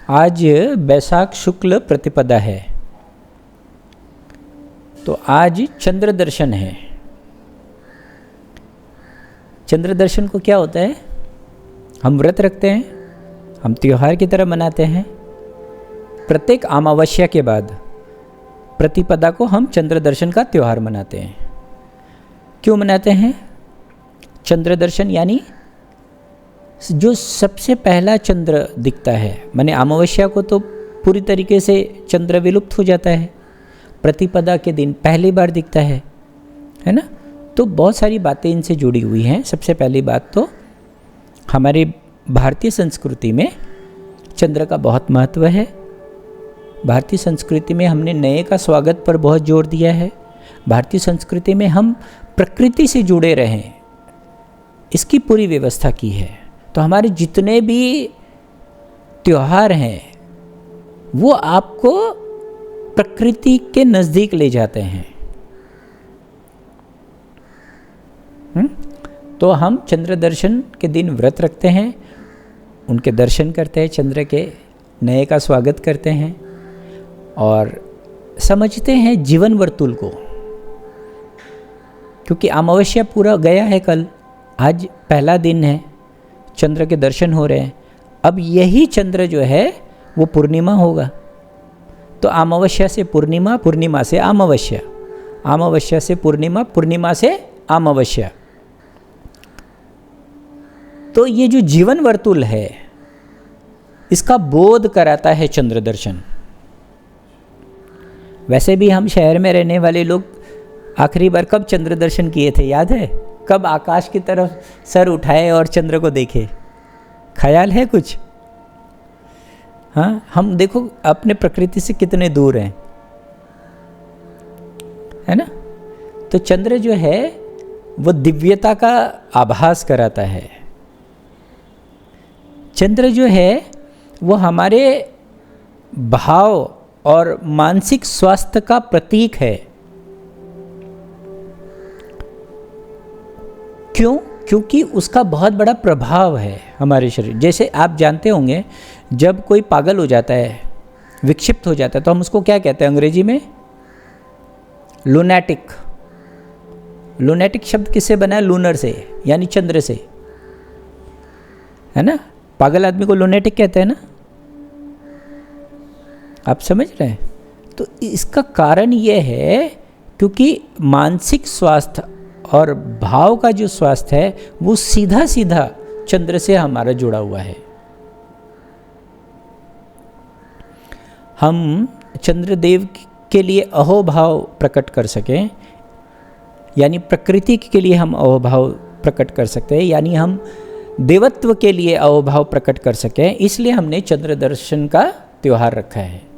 आज बैसाख शुक्ल प्रतिपदा है, तो आज चंद्र दर्शन है। चंद्र दर्शन को क्या होता है? हम व्रत रखते हैं, हम त्योहार की तरह मनाते हैं। प्रत्येक अमावस्या के बाद प्रतिपदा को हम चंद्र दर्शन का त्योहार मनाते हैं। क्यों मनाते हैं? चंद्र दर्शन यानी जो सबसे पहला चंद्र दिखता है, माने अमावस्या को तो पूरी तरीके से चंद्र विलुप्त हो जाता है, प्रतिपदा के दिन पहली बार दिखता है ना। तो बहुत सारी बातें इनसे जुड़ी हुई हैं। सबसे पहली बात तो हमारी भारतीय संस्कृति में चंद्र का बहुत महत्व है। भारतीय संस्कृति में हमने नए का स्वागत पर बहुत जोर दिया है। भारतीय संस्कृति में हम प्रकृति से जुड़े रहें, इसकी पूरी व्यवस्था की है। तो हमारे जितने भी त्योहार हैं वो आपको प्रकृति के नज़दीक ले जाते हैं। तो हम चंद्र दर्शन के दिन व्रत रखते हैं, उनके दर्शन करते हैं, चंद्र के नए का स्वागत करते हैं और समझते हैं जीवन वर्तुल को। क्योंकि अमावस्या पूरा गया है, कल आज पहला दिन है, चंद्र के दर्शन हो रहे हैं। अब यही चंद्र जो है वो पूर्णिमा होगा। तो अमावस्या से पूर्णिमा, पूर्णिमा से अमावस्या, अमावस्या से पूर्णिमा, पूर्णिमा से अमावस्या। तो ये जो जीवन वर्तुल है इसका बोध कराता है चंद्र दर्शन। वैसे भी हम शहर में रहने वाले लोग आखिरी बार कब चंद्र दर्शन किए थे, याद है? कब आकाश की तरफ सर उठाए और चंद्र को देखे? ख्याल है कुछ? हाँ, हम देखो अपने प्रकृति से कितने दूर हैं, है ना। तो चंद्र जो है वो दिव्यता का आभास कराता है। चंद्र जो है वो हमारे भाव और मानसिक स्वास्थ्य का प्रतीक है। क्यों? क्योंकि उसका बहुत बड़ा प्रभाव है हमारे शरीर। जैसे आप जानते होंगे, जब कोई पागल हो जाता है, विक्षिप्त हो जाता है, तो हम उसको क्या कहते हैं अंग्रेजी में? लूनैटिक। लूनैटिक शब्द किससे बना है? लूनर से, यानी चंद्र से, है ना। पागल आदमी को लूनैटिक कहते हैं ना, आप समझ रहे हैं? तो इसका कारण यह है क्योंकि मानसिक स्वास्थ्य और भाव का जो स्वास्थ्य है वो सीधा सीधा चंद्र से हमारा जुड़ा हुआ है। हम चंद्रदेव के लिए अहोभाव प्रकट कर सकें, यानी प्रकृति के लिए हम अहोभाव प्रकट कर सकते हैं, यानी हम देवत्व के लिए अहोभाव प्रकट कर सकें, इसलिए हमने चंद्र दर्शन का त्योहार रखा है।